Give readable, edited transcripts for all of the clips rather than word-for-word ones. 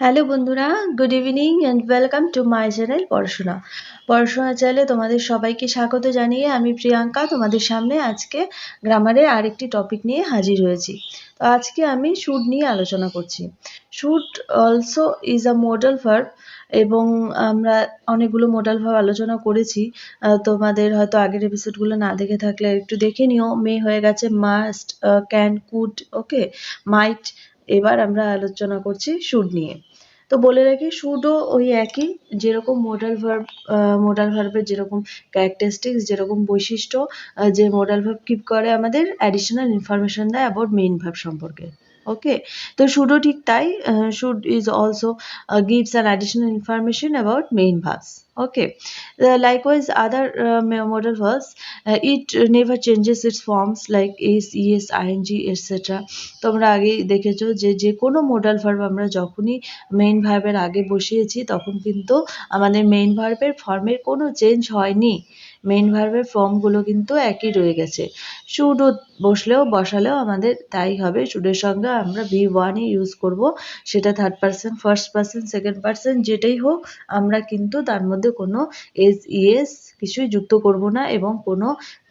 Hello বন্ধুরা, good evening and welcome to my channel পড়াশোনা চ্যানেলে তোমাদের সবাইকে স্বাগত জানিয়ে আমি প্রিয়াঙ্কা তোমাদের সামনে আজকে গ্রামারের আরেকটি টপিক নিয়ে হাজির হয়েছি। তো আজকে আমি শুড নিয়ে আলোচনা করছি। Should also is a modal verb এবং আমরা অনেকগুলো মোডাল ভার্ব আলোচনা করেছি। তোমাদের হয়তো আগের এপিসোডগুলো না দেখে থাকলে একটু দেখে নিও। মে হয়ে গেছে, মাস্ট, ক্যান, কুড, ওকে, মাইট। এবার আমরা আলোচনা করছি শুড নিয়ে। তো বলে রাখি, শুডও ওই একই, যেরকম মোডাল ভার্বের যেরকম ক্যারেক্টারিস্টিক্স, যেরকম বৈশিষ্ট্য, যে মোডাল ভার্ব কিপ করে আমাদের অ্যাডিশনাল ইনফরমেশন দেয় অ্যাবাউট মেইন ভার্ব সম্পর্কে। ওকে, তো শুডও ঠিক তাই। Should is also gives an additional information about main verbs. Okay, likewise other modal verbs, it never changes its forms like is, es, ing, etc. তোমরা আগেই দেখেছো যে কোনো মোডাল ভার্ব আমরা যখনই মেইন ভার্বের আগে বসিয়েছি তখন কিন্তু আমাদের মেইন ভার্বের ফর্মের কোনো চেঞ্জ হয়নি। মেইন ভার্বের ফর্মগুলো কিন্তু একই রয়ে গেছে। শুড বসালেও আমাদের তাই হবে। শুডের সঙ্গে আমরা V1 ইউজ করব, সেটা third person, first person, second person যেটাই হোক, আমরা কিন্তু তার মধ্যে কোনো এস, ইএস কিছুই যুক্ত করব না এবং কোনো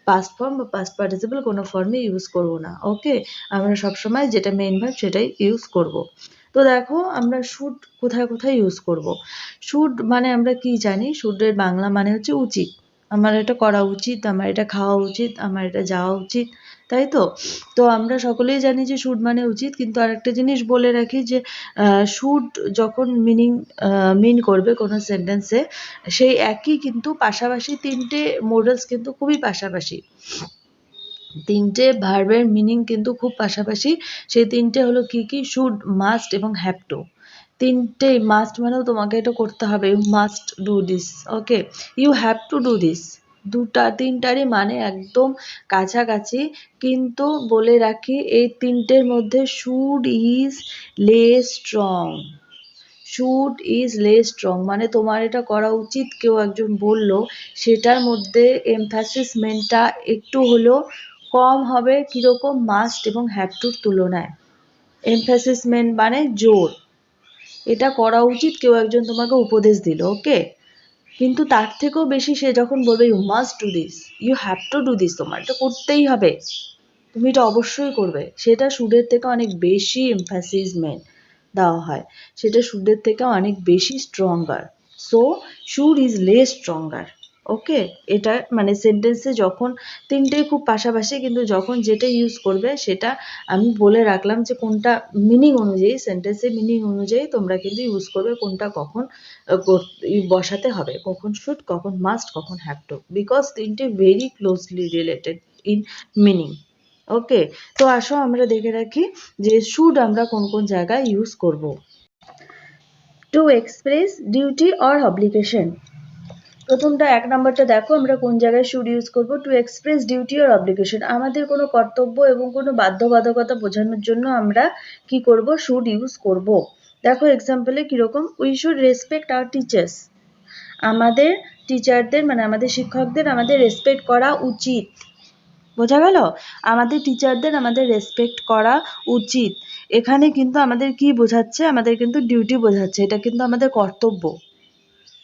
পাস্ট ফর্ম বা পাস্ট পার্টিসিপল কোনো ফর্মে ইউজ করব না। ওকে, আমরা সবসময় যেটা মেইন ভার্ব সেটাই ইউজ করব। তো দেখো, আমরা শুড কোথায় কোথায় ইউজ করব। শুড মানে আমরা কি জানি? শুডের বাংলা মানে হচ্ছে উচিত। আমার এটা করা উচিত, আমার এটা খাওয়া উচিত, আমার এটা যাওয়া উচিত, তাই তো? তো আমরা সকলেই জানি যে শুড মানে উচিত, কিন্তু আরেকটা জিনিস বলে রাখি যে শুড যখন মিন করবে কোনো সেন্টেন্সে, সেই একই কিন্তু পাশাপাশি তিনটে মোডালস কিন্তু খুবই পাশাপাশি। তিনটে ভার্বের মিনিং কিন্তু খুব পাশাপাশি। সেই তিনটে হলো কি কি? শুড, মাস্ট এবং হ্যাভ টু। তিনটে মাস্ট মানেও তোমাকে এটা করতে হবে, you must do this. Okay, you have to do this. তিনটারই মানে একদম কাছাকাছি, কিন্তু বলে রাখি এই তিনটের মধ্যে should is less strong. Should is less strong মানে তোমার এটা করা উচিত কেউ একজন বলল, সেটার মধ্যে এমফ্যাসিসমেন্টটা একটু হলেও কম হবে। কীরকম? মাস্ট এবং হ্যাভ টুর তুলনায়। এমফ্যাসিসমেন্ট মানে জোর, এটা করা উচিত কেউ একজন তোমাকে উপদেশ দিল, ওকে, কিন্তু তার থেকেও বেশি সে যখন বলবে you must do this, you have to do this, তোমার এটা করতেই হবে, তুমি এটা অবশ্যই করবে, সেটা শুডের থেকে অনেক বেশি এমফ্যাসিসমেন্ট দেওয়া হয়, সেটা শুডের থেকে অনেক বেশি stronger. So should is less stronger. Okay, এটা মানে সেন্টেন্সে যখন তিনটেই খুব পাশাপাশি, কিন্তু যখন যেটা ইউজ করবে সেটা আমি বলে রাখলাম যে কোনটা মিনিং অনুযায়ী, সেন্টেন্সের মিনিং অনুযায়ী তোমরা কিন্তু ইউজ করবে, কোনটা কখন বসাতে হবে, কখন শুড, কখন মাস্ট, কখন হ্যাভ টু, বিকজ তিনটে very closely related in meaning. Okay, তো আসো আমরা দেখে রাখি যে শুড আমরা কোন কোন জায়গায় ইউজ করব। To express duty or obligation. প্রথমটা 1 নম্বরটা দেখো, আমরা কোন জায়গায় শুড ইউজ করব। To express duty or obligation, আমাদের কোনো কর্তব্য এবং কোনো বাধ্যবাধকতা বোঝানোর জন্য আমরা কি করব? শুড ইউজ করব। দেখো এক্সাম্পলে কিরকম, we should respect our teachers. আমাদের টিচারদের মানে আমাদের শিক্ষকদের আমাদের রেসপেক্ট করা উচিত। বোঝা গেল? আমাদের টিচারদের আমাদের রেসপেক্ট করা উচিত। এখানে কিন্তু আমাদের কি বোঝাচ্ছে? আমাদের কিন্তু ডিউটি বোঝাচ্ছে, এটা কিন্তু আমাদের কর্তব্য।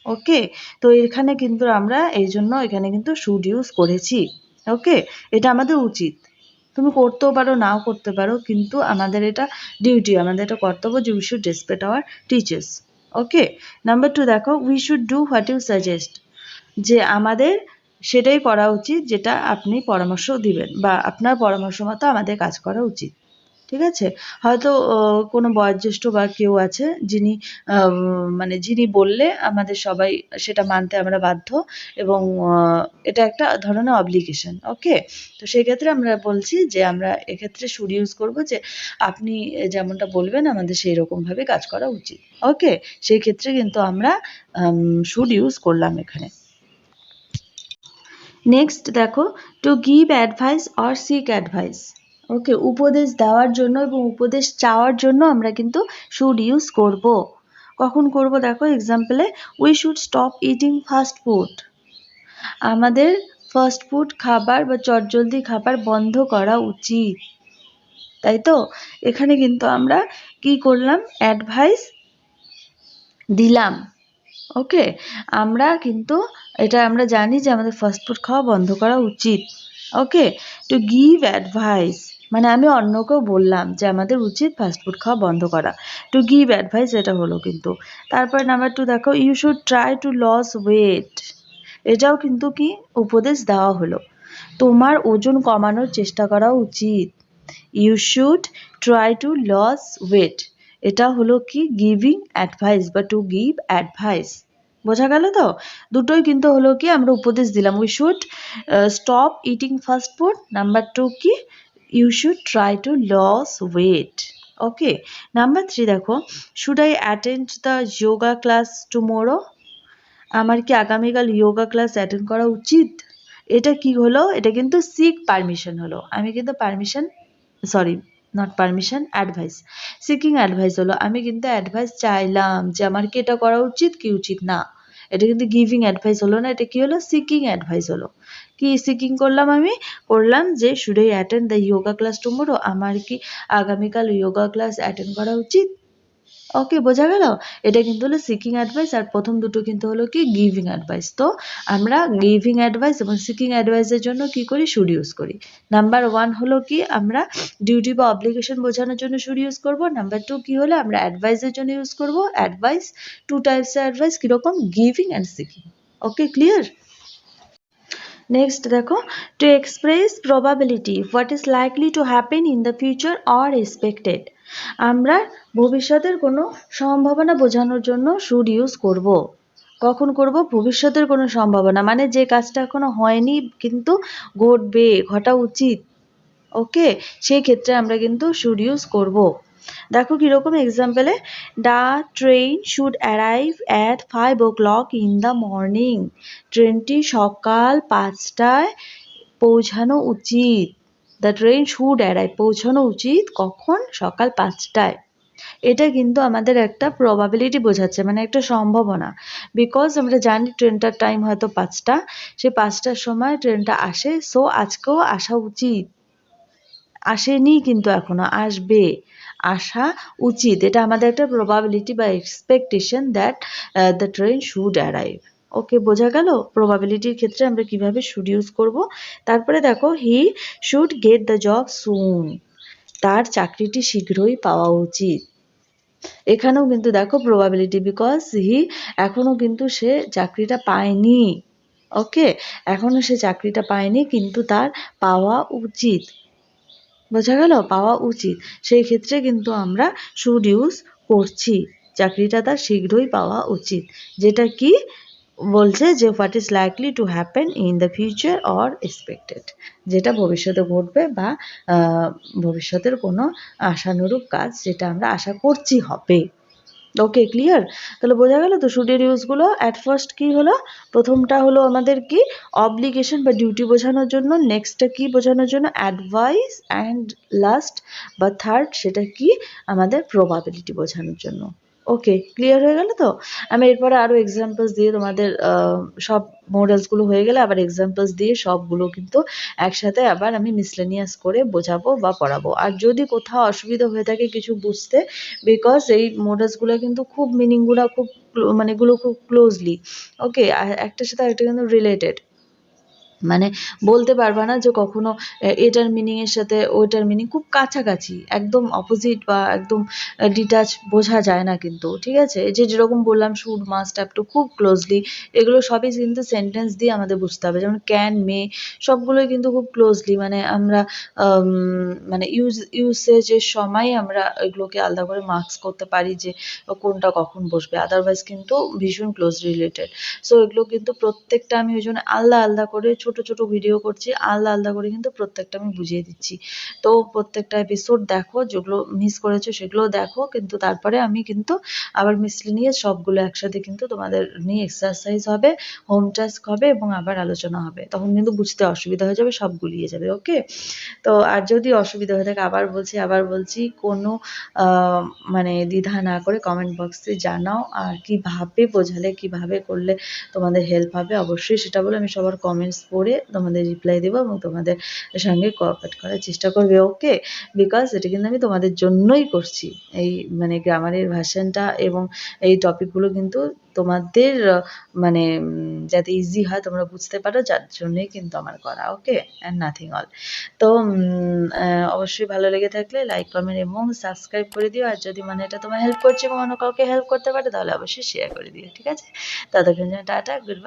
ওকে, তো এখানে কিন্তু আমরা এই জন্য এখানে কিন্তু শুড ইউজ করেছি। ওকে, এটা আমাদের উচিত, তুমি করতেও পারো নাও করতে পারো, কিন্তু আমাদের এটা ডিউটি, আমাদের এটা কর্তব্য যে we should respect our teachers. Okay, number 2 দেখো, we should do what you suggest, যে আমাদের সেটাই করা উচিত যেটা আপনি পরামর্শ দিবেন, বা আপনার পরামর্শ মতো আমাদের কাজ করা উচিত। ঠিক আছে? হয়তো কোনো বয়োজ্যেষ্ঠ বা কেউ আছে যিনি মানে যিনি বললে আমাদের সবাই সেটা মানতে আমরা বাধ্য, এবং এটা একটা ধরনের অব্লিগেশন। ওকে, তো সেক্ষেত্রে আমরা বলছি যে আমরা এক্ষেত্রে শুড ইউজ করব, যে আপনি যেমনটা বলবেন আমাদের সেই রকমভাবে কাজ করা উচিত। ওকে, সেই ক্ষেত্রে কিন্তু আমরা শুড ইউজ করলাম এখানে। নেক্সট দেখো, to give advice or seek advice. Okay, উপদেশ দেওয়ার জন্য এবং উপদেশ চাওয়ার জন্য আমরা কিন্তু শুড ইউজ করব। কখন করব? দেখো এক্সাম্পলে, we should stop eating fast food. আমাদের ফাস্ট ফুড খাবার বা চটজলদি খাবার বন্ধ করা উচিত, তাই তো? এখানে কিন্তু আমরা কি করলাম? অ্যাডভাইস দিলাম। ওকে, আমরা কিন্তু এটা আমরা জানি যে আমাদের ফাস্ট ফুড খাওয়া বন্ধ করা উচিত। ওকে, টু গিভ অ্যাডভাইস মানে আমি অন্যকেও বললাম যে আমাদের উচিত ফাস্ট ফুড খাওয়া বন্ধ করা। টু গিভ অ্যাডভাইস এটা হলো কিন্তু। তারপরে নাম্বার 2 দেখো, you should try to lose weight. এটাও কিন্তু কি উপদেশ দেওয়া হলো। তোমার ওজন কমানোর চেষ্টা করা উচিত। You should try to lose weight. এটা হলো কি গিভিং অ্যাডভাইস বা টু গিভ অ্যাডভাইস। বোঝা গেল তো? দুটোই কিন্তু হলো কি আমরা উপদেশ দিলাম। We should stop eating fast food. Number 2 কি you should try to lose weight. Okay, number 3 দেখো, should I attend the yoga class tomorrow. আমার কি আগামীকাল যোগা ক্লাস অ্যাটেন্ড করা উচিত? এটা কি হলো? এটা কিন্তু সিক পারমিশন হলো। আমি কিন্তু permission sorry not permission, advice, seeking advice হলো। আমি কিন্তু অ্যাডভাইস চাইলাম যে আমার কি এটা করা উচিত কি উচিত না। এটা কিন্তু গিভিং অ্যাডভাইস হলো না, এটা কি হলো? সিকিং অ্যাডভাইস হলো। কি সিকিং করলাম আমি? করলাম যে should I attend the yoga class tomorrow. আমার কি আগামীকাল যোগা ক্লাস অ্যাটেন্ড করা উচিত? ওকে, বোঝা গেল? এটা কিন্তু হলো সিকিং অ্যাডভাইস আর প্রথম দুটো কিন্তু হলো কি গিভিং অ্যাডভাইস। তো আমরা গিভিং অ্যাডভাইস এবং সিকিং অ্যাডভাইসের জন্য কি করি? শুড ইউজ করি। নাম্বার 1 হলো কি আমরা ডিউটি বা অব্লিগেশন বোঝানোর জন্য শুড ইউজ করব। নাম্বার 2 কি হলো? আমরা অ্যাডভাইসের জন্য ইউজ করব। অ্যাডভাইস, 2 টাইপসের অ্যাডভাইস, কিরকম? Giving and seeking. Okay, clear? Next দেখো, to express probability what is likely to happen in the future or expected. আমরা ভবিষ্যতের কোনো সম্ভাবনা বোঝানোর জন্য শুড ইউজ করব। কখন করব? ভবিষ্যতের কোনো সম্ভাবনা মানে যে কাজটা এখনো হয়নি কিন্তু ঘটবে, ঘটা উচিত। ওকে, সেই ক্ষেত্রে আমরা কিন্তু শুড ইউজ করব। দেখো কিরকম এক্সাম্পলে, the train should arrive at 5 o'clock in the morning. ট্রেনটি সকাল 5টায় পৌঁছানো উচিত। দ্য ট্রেন শুড অ্যারাইভ, পৌঁছানো উচিত কখন? সকাল 5টায়। এটা কিন্তু আমাদের একটা প্রবাবিলিটি বোঝাচ্ছে মানে একটা সম্ভাবনা। বিকজ আমরা জানি ট্রেনটার টাইম হয়তো 5টা, সে 5টার সময় ট্রেনটা আসে, সো আজকেও আসা উচিত। আসেনি কিন্তু এখনো, আসবে, আসা উচিত। এটা আমাদের একটা প্রবাবিলিটি বা expectation that the train should arrive. Okay, বোঝা গেল প্রবাবিলিটির ক্ষেত্রে আমরা কিভাবে শুড ইউজ করব। তারপরে দেখো, he should get the job soon. তার চাকরিটি শীঘ্রই পাওয়া উচিত। এখানেও কিন্তু দেখো প্রবাবিলিটি, বিকজ হি এখনো কিন্তু সে চাকরিটা পায়নি। ওকে, এখনো সে চাকরিটা পায়নি কিন্তু তার পাওয়া উচিত। বোঝা গেল? পাওয়া উচিত। সেই ক্ষেত্রে কিন্তু আমরা শুড ইউজ করছি। চাকরিটা তার শীঘ্রই পাওয়া উচিত। যেটা কি বলছে যে what is likely to happen in the future or expected. যেটা ভবিষ্যতে ঘটবে বা ভবিষ্যতের কোনো আশানুরূপ কাজ যেটা আমরা আশা করছি হবে। ওকে, ক্লিয়ার? তাহলে বোঝা গেল তো শুডের ইউজগুলো। অ্যাট ফার্স্ট কি হলো? প্রথমটা হলো আমাদের কি অব্লিগেশন বা ডিউটি বোঝানোর জন্য, নেক্সটটা কি বোঝানোর জন্য? অ্যাডভাইস, অ্যান্ড লাস্ট বা থার্ড সেটা কি? আমাদের প্রবাবিলিটি বোঝানোর জন্য। ওকে, ক্লিয়ার হয়ে গেল তো? আমি এরপরে আরও এক্সাম্পলস দিয়ে তোমাদের সব মডেলসগুলো হয়ে গেলে আবার এক্সাম্পলস দিয়ে সবগুলো কিন্তু একসাথে আবার আমি মিসলেনিয়াস করে বোঝাবো বা পড়াবো। আর যদি কোথাও অসুবিধা হয়ে থাকে কিছু বুঝতে, বিকজ এই মডেলসগুলো কিন্তু খুব মিনিংগুলো খুব মানে এগুলো খুব ক্লোজলি, ওকে, একটার সাথে আরেকটা কিন্তু রিলেটেড। মানে বলতে পারবা না যে কখনো এটার মিনিংয়ের সাথে ওইটার মিনিং খুব কাছাকাছি, একদম অপোজিট বা একদম ডিটাচ বোঝা যায় না কিন্তু, ঠিক আছে? এই যে যেরকম বললাম শুড, মাস্ট, হ্যাভ টু, খুব ক্লোজলি এগুলো সবই কিন্তু সেন্টেন্স দিয়ে আমাদের বুঝতে হবে। যেমন ক্যান, মে, সবগুলোই কিন্তু খুব ক্লোজলি মানে আমরা মানে ইউসেজের সময় আমরা এগুলোকে আলাদা করে মার্কস করতে পারি যে কোনটা কখন বসবে, আদারওয়াইজ কিন্তু ভীষণ ক্লোজ রিলেটেড। সো এগুলো কিন্তু প্রত্যেকটা আমি ওই জন্য আলাদা আলাদা করে ছোট ছোট ভিডিও করছি, আলাদা আলাদা করে কিন্তু প্রত্যেকটা আমি বুঝিয়ে দিচ্ছি। তো প্রত্যেকটা এপিসোড দেখো, যেগুলো মিস করেছো সেগুলোও দেখো, কিন্তু তারপরে আমি কিন্তু আবার মিসলেনিয়াস সবগুলো একসাথে কিন্তু তোমাদের নিয়ে এক্সারসাইজ হবে, হোম টাস্ক হবে এবং আবার আলোচনা হবে। তখন কিন্তু বুঝতে অসুবিধা হয়ে যাবে, সব গুলিয়ে যাবে। ওকে, তো আর যদি অসুবিধা হয়ে থাকে আবার বলছি কোনো মানে দ্বিধা না করে কমেন্ট বক্সে জানাও। আর কিভাবে বোঝালে, কিভাবে করলে তোমাদের হেল্প হবে অবশ্যই সেটা বলে, আমি সবার কমেন্টস পড়ি। পড়ে তোমাদের রিপ্লাই দেবো এবং তোমাদের সঙ্গে কোঅপারেট করার চেষ্টা করবে, ওকে? বিকজ এটা কিন্তু আমি তোমাদের জন্যই করছি। এই মানে গ্রামারের ভার্সনটা এবং এই টপিকগুলো কিন্তু তোমাদের মানে যাতে ইজি হয়, তোমরা বুঝতে পারো, যার জন্যই কিন্তু আমার করা, ওকে? And nothing all. তো অবশ্যই ভালো লেগে থাকলে লাইক, কমেন্ট এবং সাবস্ক্রাইব করে দিও। আর যদি মানে এটা তোমার হেল্প করছে এবং অন্য কাউকে হেল্প করতে পারে তাহলে অবশ্যই শেয়ার করে দিও, ঠিক আছে? ততক্ষণ জন্য টাটা, গুড বাই।